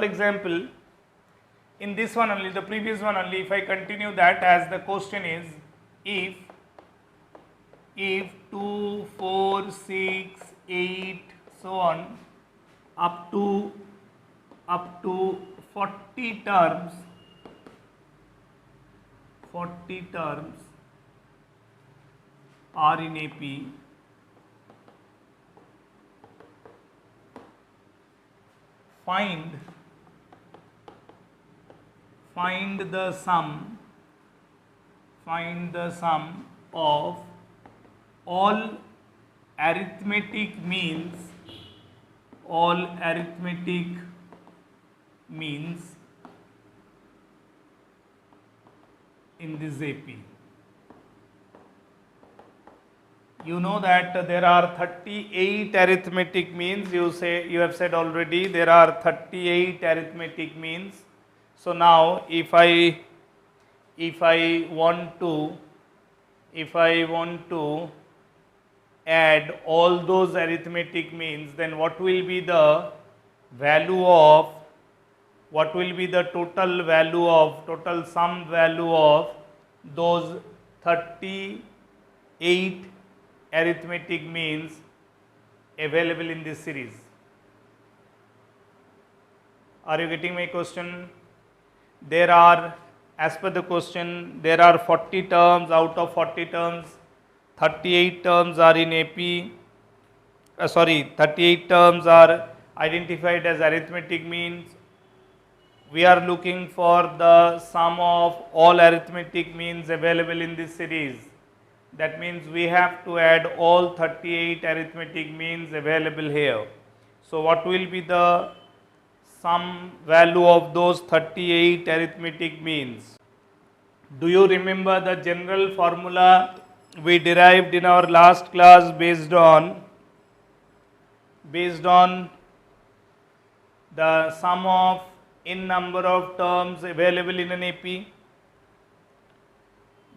for example, in this one only, the previous one only, if I continue that as the question is, if 2, 4, 6, 8, so on, up to 40 terms are in AP, find the sum of all arithmetic means in this AP. You know that there are 38 arithmetic means. You have said already there are 38 arithmetic means. So now if I want to add all those arithmetic means, then what will be the value of, what will be the total sum value of those 38 arithmetic means available in this series? Are you getting my question? There are, as per the question, there are 40 terms. Out of 40 terms, 38 terms are in AP. 38 terms are identified as arithmetic means. We are looking for the sum of all arithmetic means available in this series. That means we have to add all 38 arithmetic means available here. So what will be the sum value of those 38 arithmetic means? Do you remember the general formula we derived in our last class based on the sum of n number of terms available in an AP?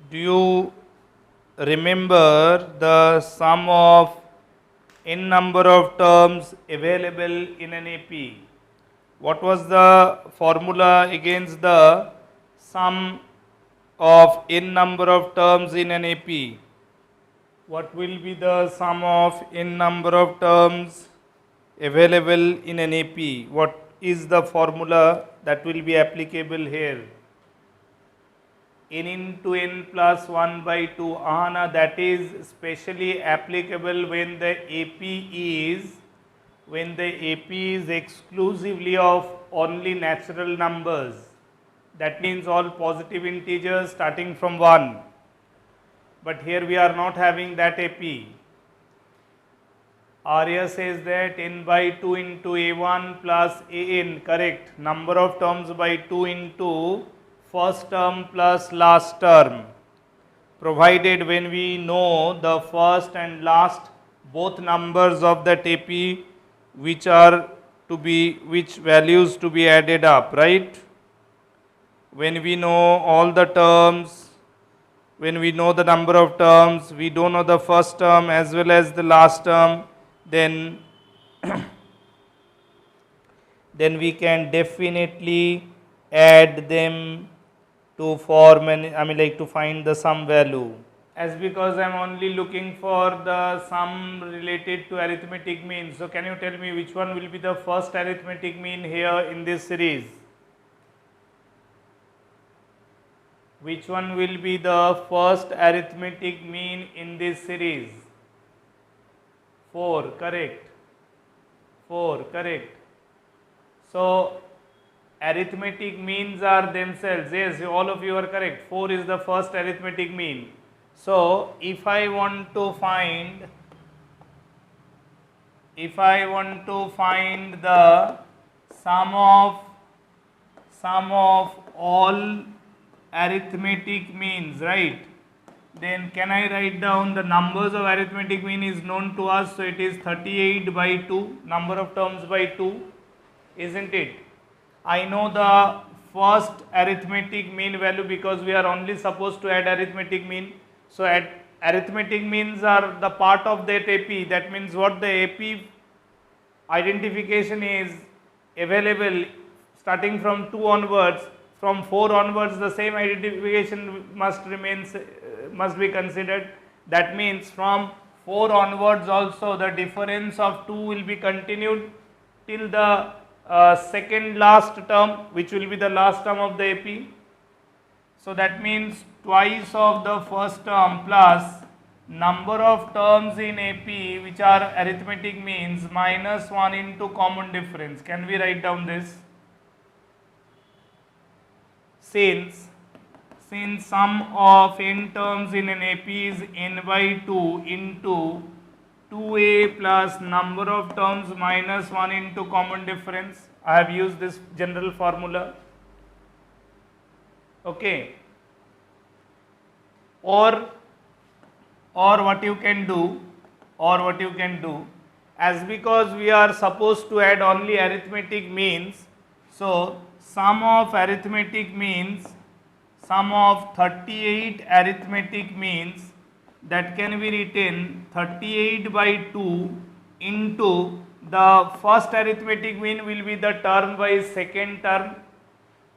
Do you remember the sum of n number of terms available in an AP? What was the formula against the sum of n number of terms in an AP? What will be the sum of n number of terms available in an AP? What is the formula that will be applicable here? N into n plus 1 by 2. That is specially applicable when the AP is exclusively of only natural numbers. That means all positive integers starting from 1. But here we are not having that AP. Arya says that n by 2 into a1 plus an, correct. Number of terms by 2 into first term plus last term, provided when we know the first and last both numbers of that AP, which values to be added up, right? When we know all the terms, when we know the number of terms, we don't know the first term as well as the last term, then we can definitely add them to form to find the sum value. As because I am only looking for the sum related to arithmetic mean, so can you tell me which one will be the first arithmetic mean here in this series? Which one will be the first arithmetic mean in this series? 4, correct. 4, correct. So arithmetic means are themselves, yes, all of you are correct. 4 is the first arithmetic mean. So if I want to find the sum of all arithmetic means, right, then can I write down the numbers of arithmetic mean is known to us, so it is 38 by 2, number of terms by 2, isn't it? I know the first arithmetic mean value because we are only supposed to add arithmetic mean. So arithmetic means are the part of that AP. That means what the AP identification is available starting from 2 onwards, from 4 onwards the same identification must be considered. That means from 4 onwards also the difference of 2 will be continued till the second last term, which will be the last term of the AP. So that means twice of the first term plus number of terms in AP which are arithmetic means minus 1 into common difference. Can we write down this? Since sum of n terms in an AP is n by 2 into 2a plus number of terms minus 1 into common difference. I have used this general formula. Okay. Or what you can do, as because we are supposed to add only arithmetic means, so sum of 38 arithmetic means, that can be written 38 by 2 into the first arithmetic mean will be the term by second term,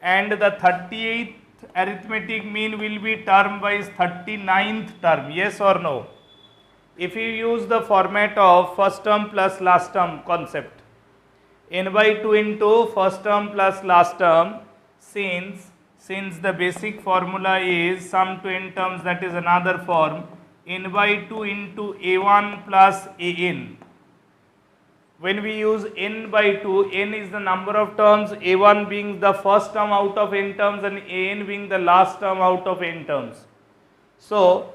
and the 38th arithmetic mean will be term by 39th term. Yes or no? If you use the format of first term plus last term concept, n by 2 into first term plus last term, since the basic formula is sum to n terms, that is another form, n by 2 into a1 plus an. When we use n by 2, n is the number of terms, a1 being the first term out of n terms and an being the last term out of n terms. So,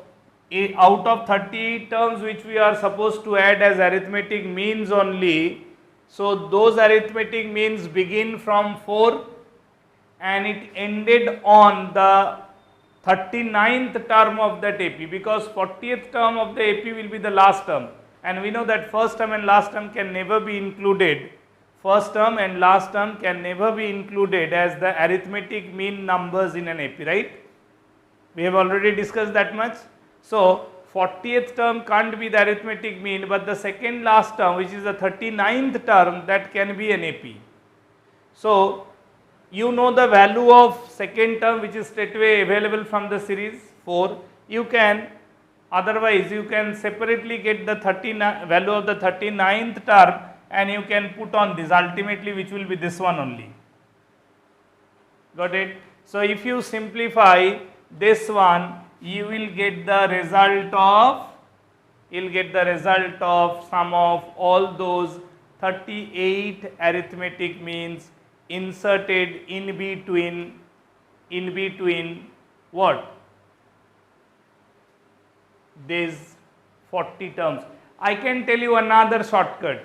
out of 38 terms which we are supposed to add as arithmetic means only, so those arithmetic means begin from 4 and it ended on the 39th term of that AP, because 40th term of the AP will be the last term. And we know that first term and last term can never be included. First term and last term can never be included as the arithmetic mean numbers in an AP, right? We have already discussed that much. So, 40th term can't be the arithmetic mean, but the second last term, which is the 39th term, that can be an AP. So, you know the value of second term which is straightway available from the series 4. You can Otherwise, you can separately get the value of the 39th term and you can put on this ultimately, which will be this one only. Got it? So, if you simplify this one, you will get the result of sum of all those 38 arithmetic means inserted in between what? These 40 terms. I can tell you another shortcut.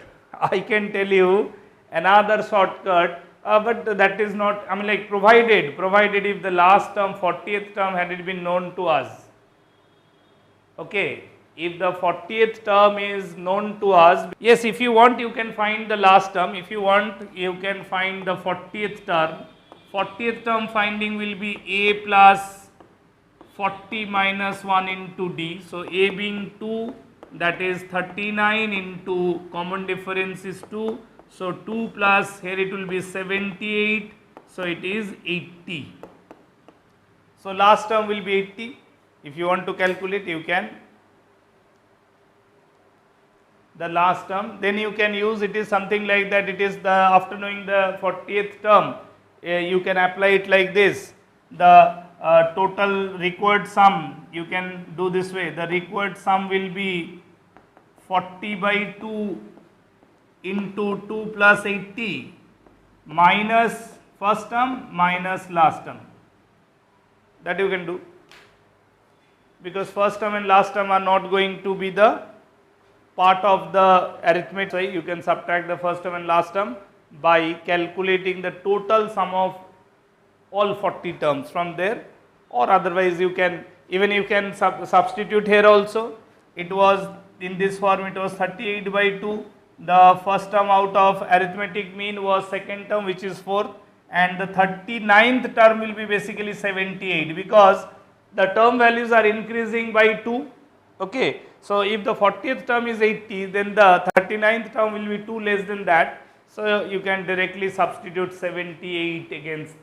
But that is not, I mean, like provided if the last term, 40th term, had it been known to us. Okay, if the 40th term is known to us, yes, if you want, you can find the last term. If you want, you can find the 40th term. 40th term finding will be a plus 40 minus 1 into d. So, a being 2, that is 39 into common difference is 2. So, 2 plus here it will be 78. So, it is 80. So, last term will be 80. If you want to calculate, you can. The last term, then you can use, it is something like that, it is the, after knowing the 40th term, you can apply it like this. The total required sum, you can do this way, the required sum will be 40 by 2 into 2 plus 80 minus first term minus last term. That you can do, because first term and last term are not going to be the part of the arithmetic. So, you can subtract the first term and last term by calculating the total sum of all 40 terms from there, or otherwise you can, even you can substitute here also. It was in this form, it was 38 by 2, the first term out of arithmetic mean was second term, which is 4, and the 39th term will be basically 78, because the term values are increasing by 2. Okay. So, if the 40th term is 80, then the 39th term will be 2 less than that. So you can directly substitute 78 against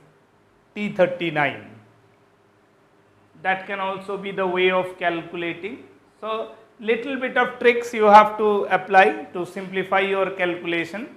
T39. That can also be the way of calculating. So little bit of tricks you have to apply to simplify your calculation.